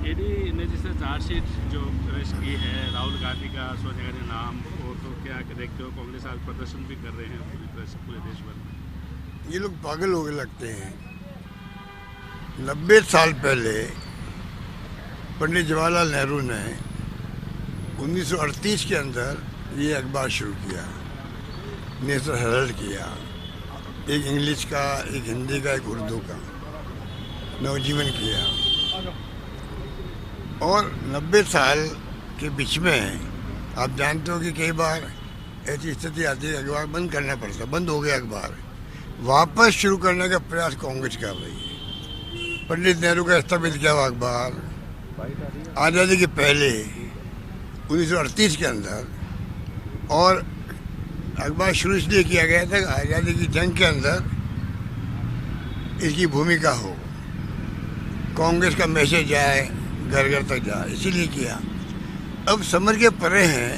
ED ने जिसने chargesheet जो पेश की है राहुल गांधी का, सोनिया गांधी नाम, वो तो क्या देखते हो? कांग्रेस आज प्रदर्शन भी कर रहे हैं पूरे देश भर में। ये लोग पागल हो गए लगते हैं। 90 साल पहले पंडित जवाहरलाल नेहरू ने 1938 के अंदर ये अखबार शुरू किया, नेशनल हेराल्ड किया, एक इंग्लिश का, एक हिंदी का, एक उर्दू का, नवजीवन किया। और 90 साल के बीच में आप जानते हो कि कई बार ऐसी स्थिति आती है अखबार बंद करना पड़ता, बंद हो गया अखबार, वापस शुरू करने का प्रयास कांग्रेस कर रही है। पंडित नेहरू का स्थापित किया हुआ अखबार आज़ादी के पहले 1938 के अंदर, और अखबार शुरू इसलिए किया गया था कि आज़ादी की जंग के अंदर इसकी भूमिका हो, कांग्रेस का मैसेज जाए, घर घर तक जाए, इसीलिए किया। अब समझ के परे हैं,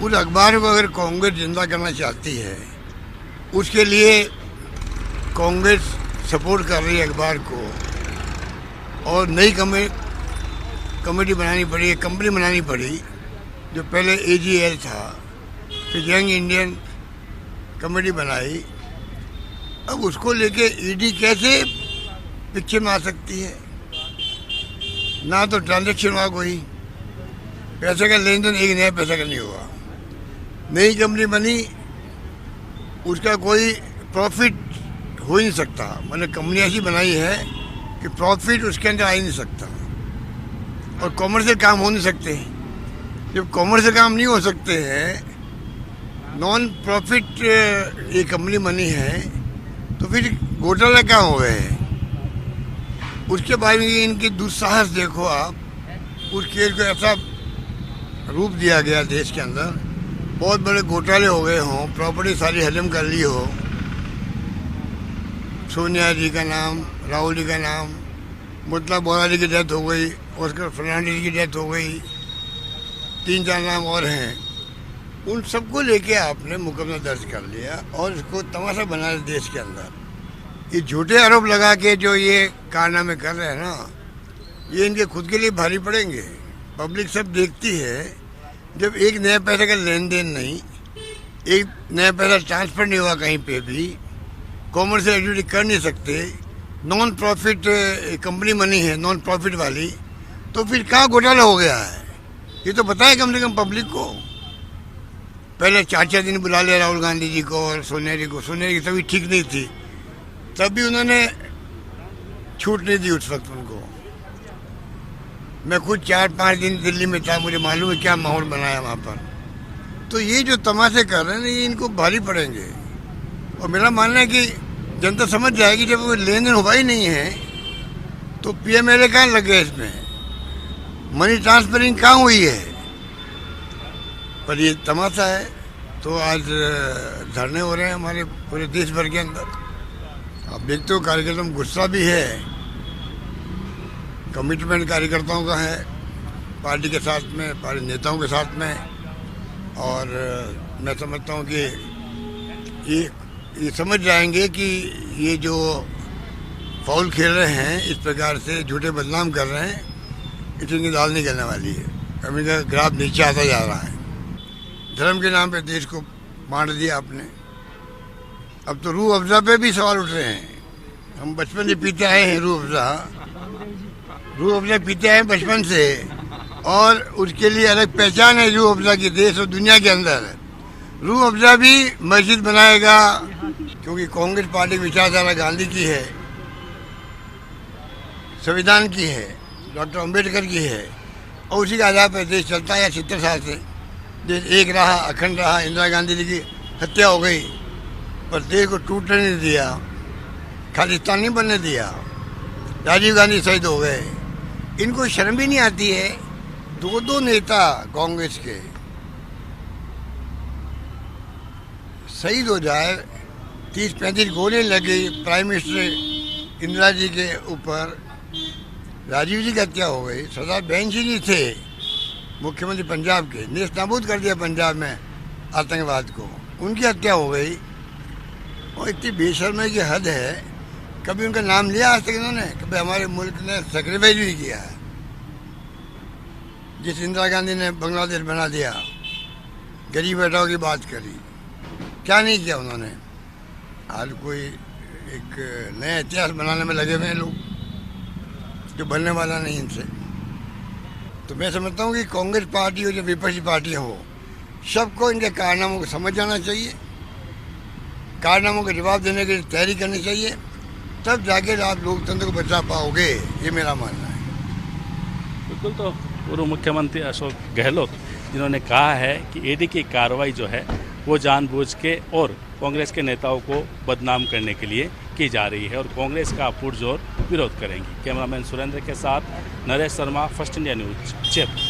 उस अखबार को अगर कांग्रेस जिंदा करना चाहती है, उसके लिए कांग्रेस सपोर्ट कर रही है अखबार को, और नई कमेटी बनानी पड़ी, एक कंपनी बनानी पड़ी, जो पहले AGL था, फिर यंग इंडियन कमेटी बनाई। अब उसको लेके ईडी कैसे पिक्चर में आ सकती है? ना तो ट्रांजैक्शन हुआ, कोई पैसे का लेन देन एक नया पैसा का नहीं हुआ, नई कंपनी बनी, उसका कोई प्रॉफिट हो ही नहीं सकता। मैंने कंपनी ऐसी बनाई है कि प्रॉफिट उसके अंदर आ ही नहीं सकता, और कॉमर्शियल काम हो नहीं सकते। जब कॉमर्शियल काम नहीं हो सकते हैं, नॉन प्रॉफिट ये कंपनी बनी है, तो फिर घोटाला क्या हो गए हैं? उसके बाद में इनकी दुस्साहस देखो आप, उस खेल को ऐसा रूप दिया गया देश के अंदर, बहुत बड़े घोटाले हो गए हों, प्रॉपर्टी सारी हजम कर ली हो, सोनिया जी का नाम, राहुल जी का नाम, मुतला बोरा जी की डेथ हो गई, ऑस्कर फर्नांडिस की डेथ हो गई, 3-4 नाम और हैं। उन सबको लेके आपने मुकदमा दर्ज कर लिया और इसको तमाशा बना दिया देश के अंदर। ये झूठे आरोप लगा के जो ये कारनामे कर रहे हैं ना, ये इनके खुद के लिए भारी पड़ेंगे। पब्लिक सब देखती है, जब एक नया पैसे का लेन देन नहीं, एक नया पैसा ट्रांसफर नहीं हुआ कहीं पे भी, कॉमर्शियल एक्टिविटी कर नहीं सकते, नॉन प्रॉफिट कंपनी बनी है, नॉन प्रॉफिट वाली, तो फिर कहाँ घोटाला हो गया है? ये तो बताए कम से कम पब्लिक को। पहले 4-4 दिन बुला लिया राहुल गांधी जी को और सोनिया जी को। सोनिया जी की तभी ठीक नहीं थी, तब भी उन्होंने छूट नहीं दी उस वक्त उनको। मैं खुद 4-5 दिन दिल्ली में था, मुझे मालूम है क्या माहौल बनाया वहाँ पर। तो ये जो तमाशे कर रहे हैं ये इनको भारी पड़ेंगे, और मेरा मानना है कि जनता समझ जाएगी जब वो लेन देन हुआ ही नहीं है तो PMLA कहाँ लग गए इसमें, मनी ट्रांसफरिंग कहाँ हुई है? पर ये तमाशा है। तो आज धरने हो रहे हैं हमारे पूरे देश भर के अंदर। आप देखते हो कार्यकर्ताओं में गुस्सा भी है, कमिटमेंट कार्यकर्ताओं का है पार्टी के साथ में, पार्टी नेताओं के साथ में। और मैं समझता हूँ कि ये समझ जाएंगे कि ये जो फाउल खेल रहे हैं, इस प्रकार से झूठे बदनाम कर रहे हैं, इतनी दाल नहीं करने वाली है। कमी का ग्राफ नीचे आता जा रहा है। धर्म के नाम पे देश को बांट दिया आपने। अब तो रूह अफ़ज़ा पे भी सवाल उठ रहे हैं। हम बचपन से पीते आए हैं रूह अफ़ज़ा पीते आए हैं बचपन से, और उसके लिए अलग पहचान है रूह अफ़ज़ा की देश और दुनिया के अंदर। रूह अफ़ज़ा भी मस्जिद बनाएगा, क्योंकि कांग्रेस पार्टी विचारधारा गांधी की है, संविधान की है, डॉक्टर अम्बेडकर की है, और उसी के आधार पर देश चलता है। 70 साल से देश एक रहा, अखंड रहा। इंदिरा गांधी जी की हत्या हो गई, पर देश को टूटने नहीं दिया, खालिस्तान नहीं बनने दिया। राजीव गांधी शहीद हो गए। इनको शर्म भी नहीं आती है? 2 नेता कांग्रेस के शहीद हो जाए, 30-35 गोली लगी प्राइम मिनिस्टर इंदिरा जी के ऊपर, राजीव जी की हत्या हो गई। सरदार बेंजी जी थे मुख्यमंत्री पंजाब के, नेस नाबूद कर दिया पंजाब में आतंकवाद को, उनकी हत्या हो गई। और इतनी बेशर्मी की हद है। कभी उनका नाम लिया आज तक इन्होंने? कभी हमारे मुल्क ने सेक्रीफाइस भी किया है। जिस इंदिरा गांधी ने बांग्लादेश बना दिया, गरीब हटाओ की बात करी, क्या नहीं किया उन्होंने। आज कोई एक नया इतिहास बनाने में लगे हुए हैं लोग, जो बनने वाला नहीं इनसे। तो मैं समझता हूँ कि कांग्रेस पार्टी और जो विपक्षी पार्टियाँ हो, सबको इनके कारनामों को समझ जाना चाहिए, कारनामों के जवाब देने के लिए तैयारी करनी चाहिए, तब जाके आप लोकतंत्र को बचा पाओगे, ये मेरा मानना है। बिल्कुल। तो पूर्व मुख्यमंत्री अशोक गहलोत जिन्होंने कहा है कि ईडी की कार्रवाई जो है वो जानबूझ के और कांग्रेस के नेताओं को बदनाम करने के लिए की जा रही है और कांग्रेस का पुरजोर विरोध करेंगी। कैमरामैन सुरेंद्र के साथ Naresh Sharma, first India news, Jaipur.